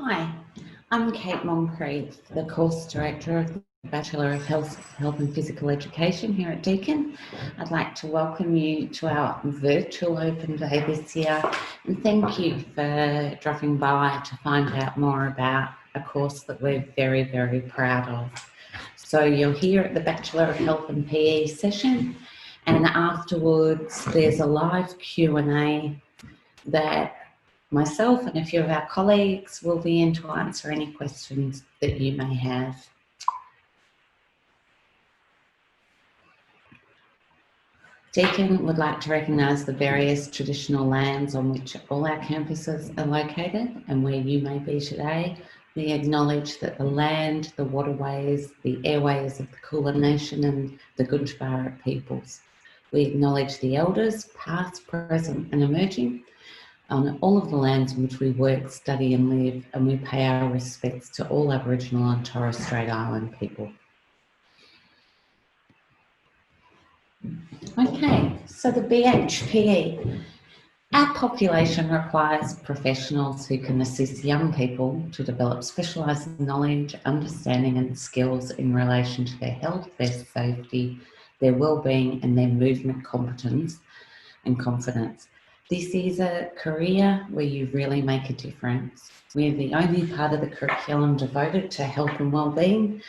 Hi, I'm Kate Moncrief, the course director of the Bachelor of Health and Physical Education here at Deakin. I'd like to welcome you to our virtual open day this year and thank you for dropping by to find out more about a course that we're very, very proud of. So you're here at the Bachelor of Health and PE session, and afterwards there's a live Q&A that myself and a few of our colleagues will be in to answer any questions that you may have. Deakin would like to recognise the various traditional lands on which all our campuses are located, and where you may be today. We acknowledge that the land, the waterways, the airways of the Kulin Nation and the Gundtjara peoples. We acknowledge the elders, past, present and emerging, on all of the lands in which we work, study and live, and we pay our respects to all Aboriginal and Torres Strait Island people. Okay, so the BHPE. Our population requires professionals who can assist young people to develop specialised knowledge, understanding and skills in relation to their health, their safety, their well-being and their movement competence and confidence. This is a career where you really make a difference. We're the only part of the curriculum devoted to health and well-being,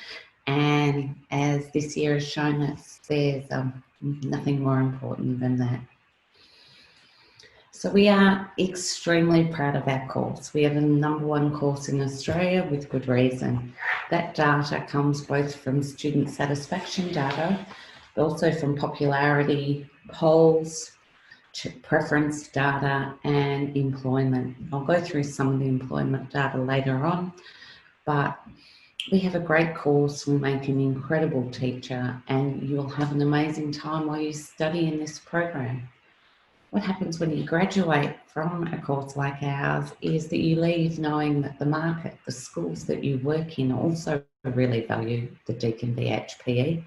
and as this year has shown us, there's nothing more important than that. So we are extremely proud of our course. We have the #1 course in Australia with good reason. That data comes both from student satisfaction data, but also from popularity polls, preference data and employment. I'll go through some of the employment data later on, but we have a great course, we make an incredible teacher, and you'll have an amazing time while you study in this program. What happens when you graduate from a course like ours is that you leave knowing that the market, the schools that you work in also really value the Deakin BHPE,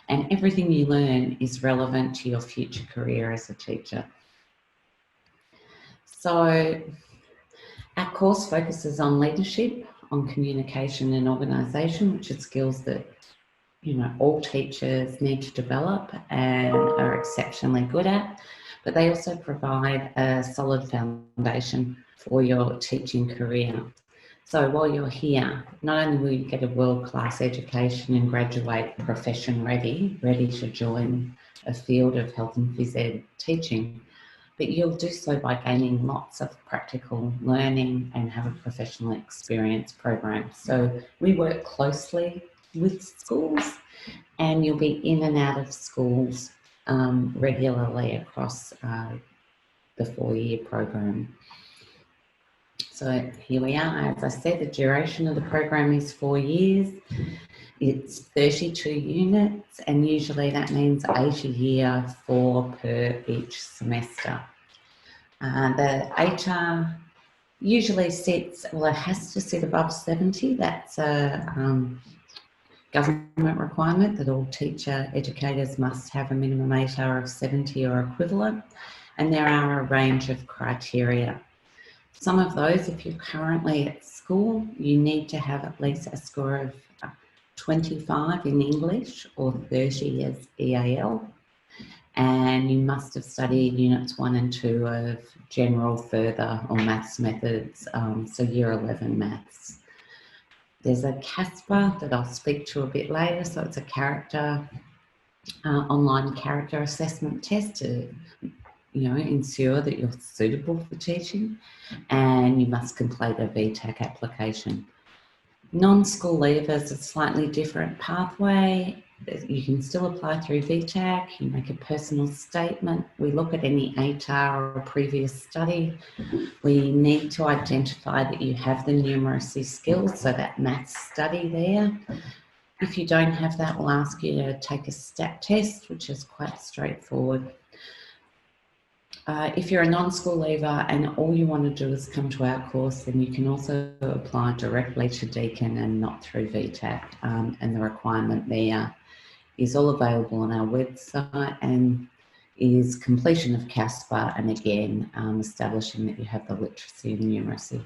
and everything you learn is relevant to your future career as a teacher. So our course focuses on leadership, on communication and organisation, which are skills that all teachers need to develop and are exceptionally good at, but they also provide a solid foundation for your teaching career. So while you're here, not only will you get a world-class education and graduate profession ready to join a field of health and phys ed teaching, but you'll do so by gaining lots of practical learning and have a professional experience program. So we work closely with schools, and you'll be in and out of schools regularly across the 4-year program. So here we are. As I said, the duration of the program is 4 years. It's 32 units, and usually that means 8 a year, 4 per each semester. The HR usually sits, well, it has to sit above 70. That's a government requirement that all teacher educators must have a minimum HR of 70 or equivalent, and there are a range of criteria. Some of those, if you're currently at school, you need to have at least a score of 25 in English or 30 as EAL, and you must have studied units 1 and 2 of general, further or maths methods, so year 11 maths. There's a CASPA that I'll speak to a bit later, so it's a online character assessment test to ensure that you're suitable for teaching, and you must complete a VTAC application. Non-school leavers, a slightly different pathway. You can still apply through VTAC, you make a personal statement, we look at any HR or previous study. We need to identify that you have the numeracy skills, so that maths study there. If you don't have that, we'll ask you to take a STAT test, which is quite straightforward. If you're a non-school leaver and all you want to do is come to our course, then you can also apply directly to Deakin and not through VTAC, and the requirement there is all available on our website and is completion of CASPA, and again establishing that you have the literacy and numeracy.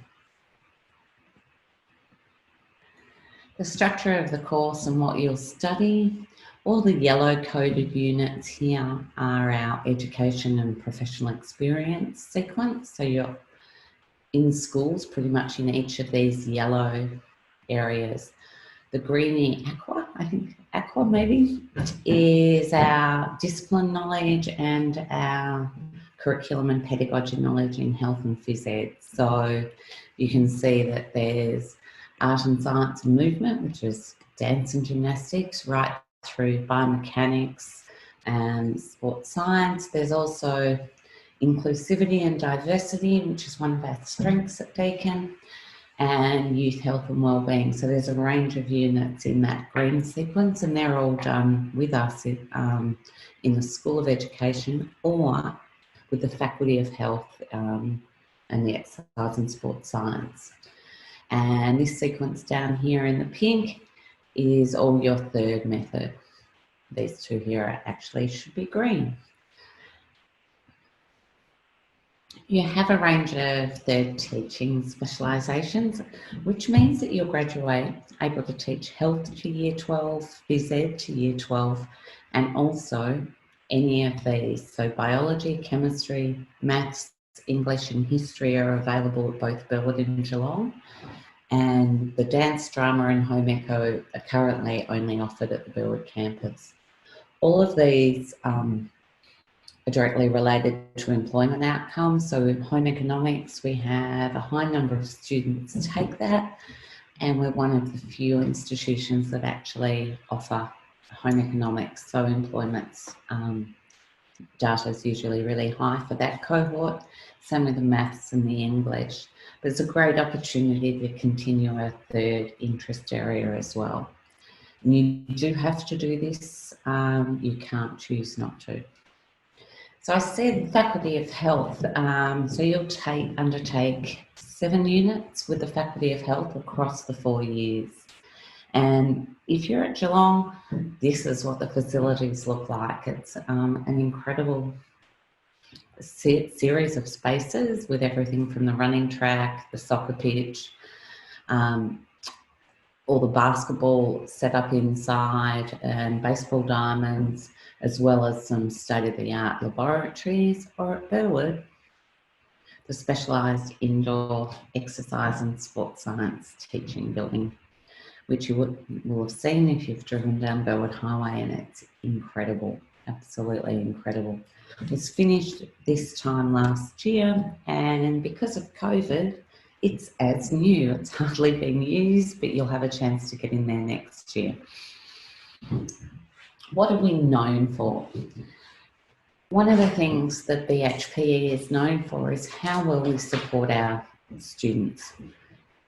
The structure of the course and what you'll study. All the yellow coded units here are our education and professional experience sequence. So you're in schools pretty much in each of these yellow areas. The greeny aqua, I think aqua maybe, is our discipline knowledge and our curriculum and pedagogy knowledge in health and phys ed. So you can see that there's art and science and movement, which is dance and gymnastics, right through biomechanics and sports science. There's also inclusivity and diversity, which is one of our strengths at Deakin, and youth health and wellbeing. So there's a range of units in that green sequence, and they're all done with us in the School of Education or with the Faculty of Health and the Exercise and Sports Science. And this sequence down here in the pink is all your third method. These two here actually should be green. You have a range of third teaching specialisations, which means that you'll graduate able to teach health to Year 12, phys ed to Year 12, and also any of these. So biology, chemistry, maths, English and history are available at both Burwood and Geelong. And the dance, drama and home eco are currently only offered at the Burwood campus. All of these are directly related to employment outcomes. So in home economics, we have a high number of students take that, and we're one of the few institutions that actually offer home economics. So employment's data is usually really high for that cohort. Same with the maths and the English. But it's a great opportunity to continue a third interest area as well. And you do have to do this. You can't choose not to. So I said Faculty of Health. So you'll undertake 7 units with the Faculty of Health across the 4 years. And if you're at Geelong, this is what the facilities look like. It's an incredible series of spaces with everything from the running track, the soccer pitch, all the basketball set up inside and baseball diamonds, as well as some state-of-the-art laboratories, or at Burwood, the specialised indoor exercise and sports science teaching building, which you will have seen if you've driven down Burwood Highway, and it's incredible, absolutely incredible. It was finished this time last year, and because of COVID, it's as new. It's hardly been used, but you'll have a chance to get in there next year. What are we known for? One of the things that BHPE is known for is how well we support our students.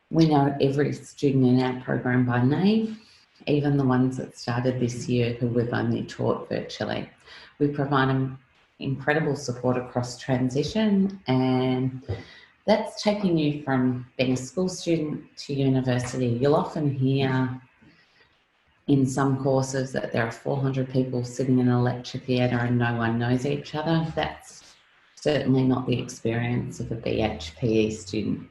We know every student in our program by name, even the ones that started this year who we've only taught virtually. We provide them incredible support across transition, and that's taking you from being a school student to university. You'll often hear in some courses that there are 400 people sitting in a lecture theatre and no one knows each other. That's certainly not the experience of a BHPE student.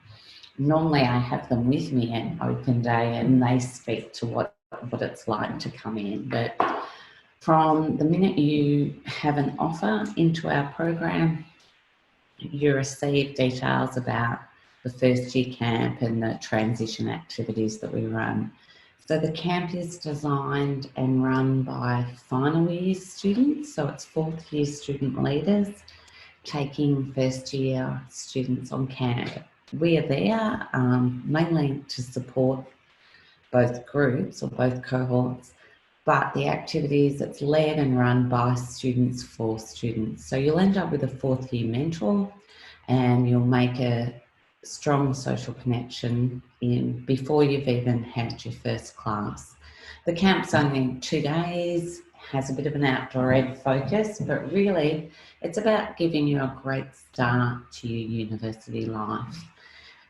Normally I have them with me at open day and they speak to what it's like to come in. But from the minute you have an offer into our program, you receive details about the first year camp and the transition activities that we run. So the camp is designed and run by final year students. So it's 4th year student leaders taking first year students on camp. We are there mainly to support both groups or both cohorts, but the activities, it's led and run by students for students. So you'll end up with a 4th year mentor, and you'll make a strong social connection before you've even had your first class. The camp's only 2 days, has a bit of an outdoor ed focus, but really it's about giving you a great start to your university life.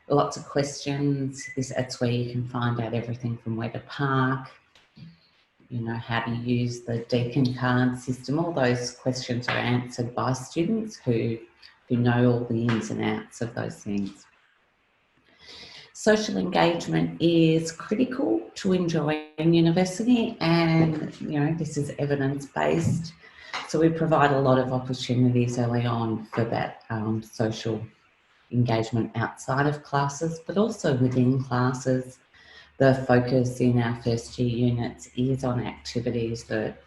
Lots of questions. That's where you can find out everything from where to park, you know, how to use the Deakin card system. All those questions are answered by students who know all the ins and outs of those things. Social engagement is critical to enjoying university, and this is evidence-based. So we provide a lot of opportunities early on for that social engagement outside of classes, but also within classes. The focus in our first year units is on activities that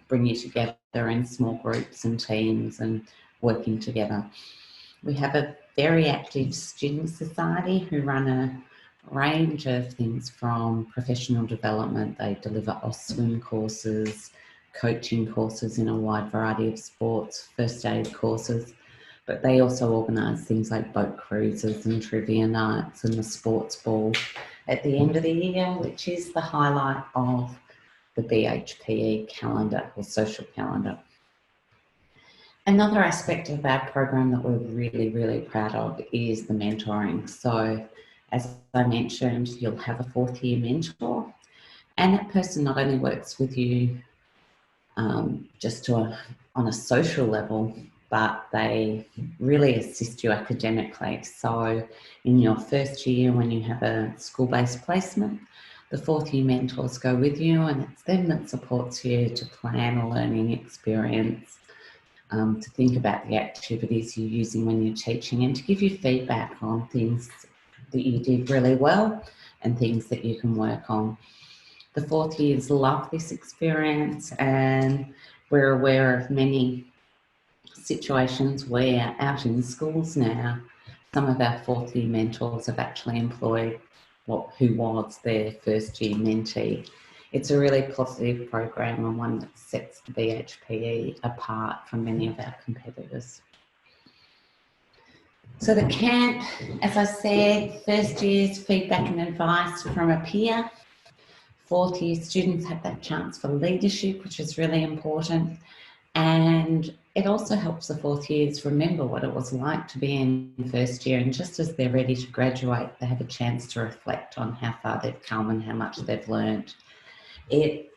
bring you together in small groups and teams and working together. We have a very active student society who run a range of things from professional development. They deliver OSWIM courses, coaching courses in a wide variety of sports, first aid courses, but they also organise things like boat cruises and trivia nights and the sports ball at the end of the year, which is the highlight of the BHPE calendar or social calendar. Another aspect of our program that we're really, really proud of is the mentoring. So as I mentioned, you'll have a fourth year mentor, and that person not only works with you just on a social level, but they really assist you academically. So in your first year, when you have a school-based placement, the fourth year mentors go with you, and it's them that supports you to plan a learning experience, to think about the activities you're using when you're teaching, and to give you feedback on things that you did really well and things that you can work on. The fourth years love this experience, and we're aware of many situations where out in schools now, some of our fourth year mentors have actually employed who was their first year mentee. It's a really positive program and one that sets the BHPE apart from many of our competitors. So the camp, as I said, first year's feedback and advice from a peer. Fourth year students have that chance for leadership, which is really important. And it also helps the fourth years remember what it was like to be in first year, and just as they're ready to graduate, they have a chance to reflect on how far they've come and how much they've learned. It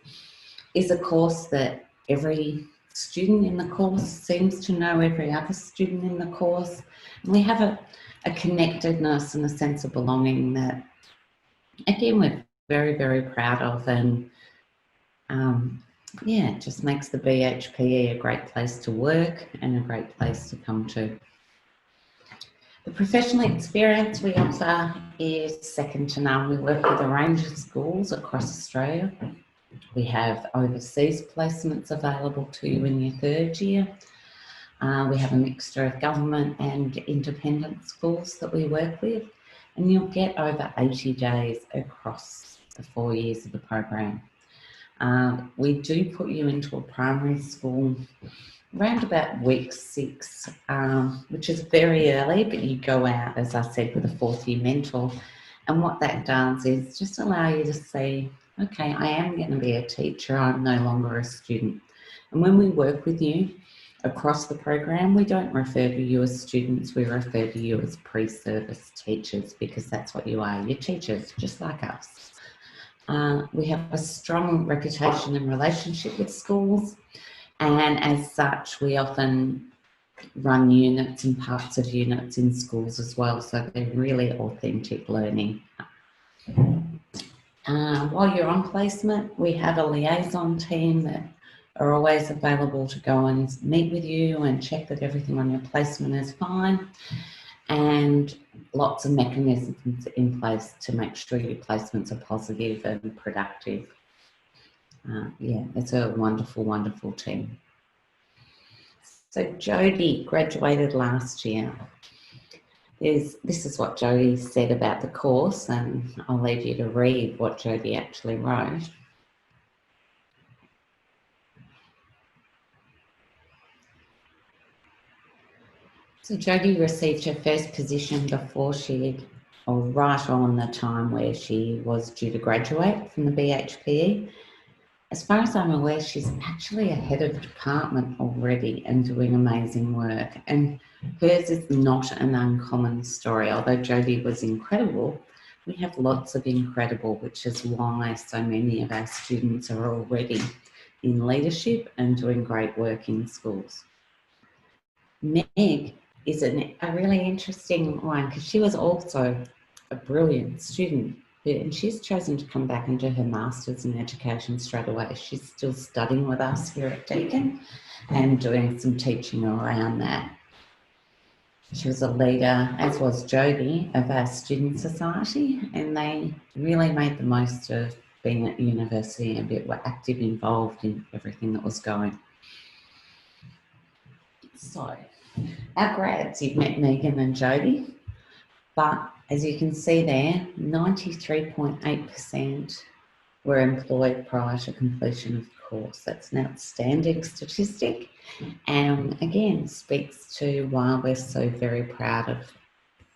is a course that every student in the course seems to know every other student in the course. And we have a connectedness and a sense of belonging that, again, we're very, very proud of, and yeah, it just makes the BHPE a great place to work and a great place to come to. The professional experience we offer is second to none. We work with a range of schools across Australia. We have overseas placements available to you in your third year. We have a mixture of government and independent schools that we work with, and you'll get over 80 days across the 4 years of the program. We do put you into a primary school around about week 6, which is very early, but you go out, as I said, with a fourth year mentor. And what that does is just allow you to see, okay, I am going to be a teacher, I'm no longer a student. And when we work with you across the program, we don't refer to you as students, we refer to you as pre-service teachers, because that's what you are, you're teachers, just like us. We have a strong reputation and relationship with schools, and as such we often run units and parts of units in schools as well, so they're really authentic learning. While you're on placement, we have a liaison team that are always available to go and meet with you and check that everything on your placement is fine, and lots of mechanisms in place to make sure your placements are positive and productive. Yeah, it's a wonderful, wonderful team. So Jodie graduated last year. This is what Jodie said about the course, and I'll leave you to read what Jodie actually wrote. So Jodie received her first position before or right on the time where she was due to graduate from the BHPE. As far as I'm aware, she's actually a head of department already and doing amazing work. And hers is not an uncommon story. Although Jodie was incredible, we have lots of incredible, which is why so many of our students are already in leadership and doing great work in schools. Meg is a really interesting one, because she was also a brilliant student, and she's chosen to come back and do her Masters in Education straight away. She's still studying with us here at Deakin and doing some teaching around that. She was a leader, as was Jodie, of our student society, and they really made the most of being at university and were active, involved in everything that was going. So, our grads, you've met Megan and Jodie, but as you can see there, 93.8% were employed prior to completion of the course. That's an outstanding statistic, and again speaks to why we're so very proud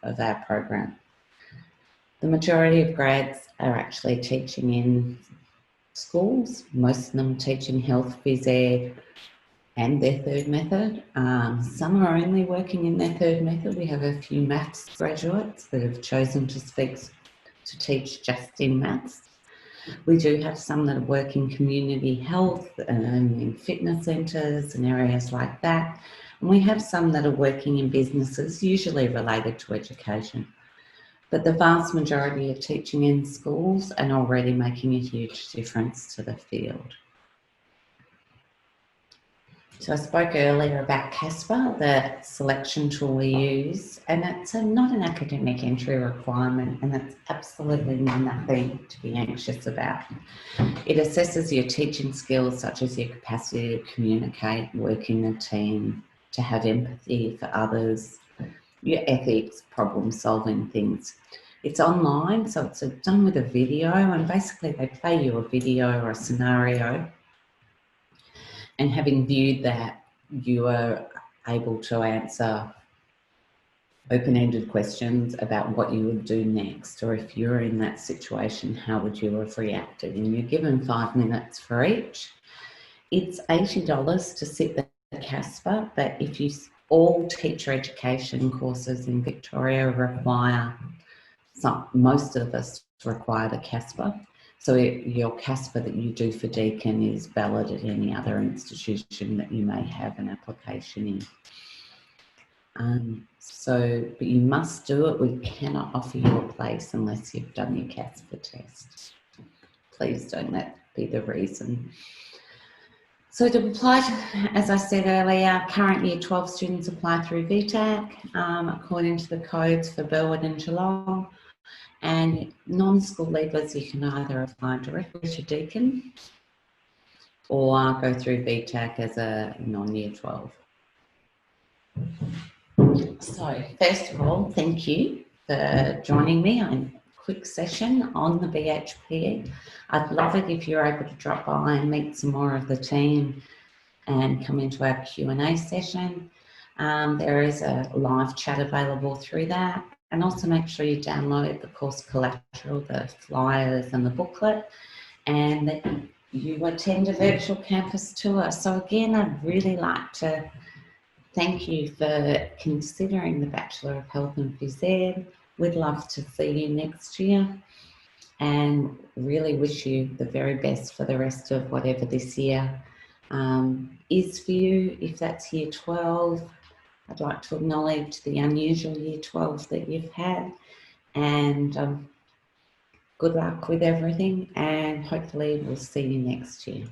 of our program. The majority of grads are actually teaching in schools, most of them teaching health, phys ed and their third method. Some are only working in their third method. We have a few maths graduates that have chosen to teach just in maths. We do have some that work in community health and in fitness centres and areas like that. And we have some that are working in businesses, usually related to education. But the vast majority are teaching in schools and already making a huge difference to the field. So I spoke earlier about Casper, the selection tool we use, and it's not an academic entry requirement, and that's absolutely nothing to be anxious about. It assesses your teaching skills, such as your capacity to communicate, work in a team, to have empathy for others, your ethics, problem solving things. It's online, so it's done with a video, and basically they play you a video or a scenario, and having viewed that, you are able to answer open-ended questions about what you would do next, or if you're in that situation, how would you have reacted? And you're given 5 minutes for each. It's $80 to sit the Casper, but if you all teacher education courses in Victoria require, most of us require the Casper. So your Casper that you do for Deakin is valid at any other institution that you may have an application in. But you must do it. We cannot offer you a place unless you've done your Casper test. Please don't let be the reason. So to apply, as I said earlier, current year 12 students apply through VTAC according to the codes for Burwood and Geelong. And non-school leavers, you can either apply directly to Deakin or go through VTAC as a non-year 12. So first of all, thank you for joining me on a quick session on the BHPE. I'd love it if you're able to drop by and meet some more of the team and come into our Q&A session. There is a live chat available through that. And also make sure you download the course collateral, the flyers and the booklet, and that you attend a virtual campus tour. So again, I'd really like to thank you for considering the Bachelor of Health and Phys Ed. We'd love to see you next year and really wish you the very best for the rest of whatever this year is for you. If that's year 12, I'd like to acknowledge the unusual year 12 that you've had, and good luck with everything, and hopefully we'll see you next year.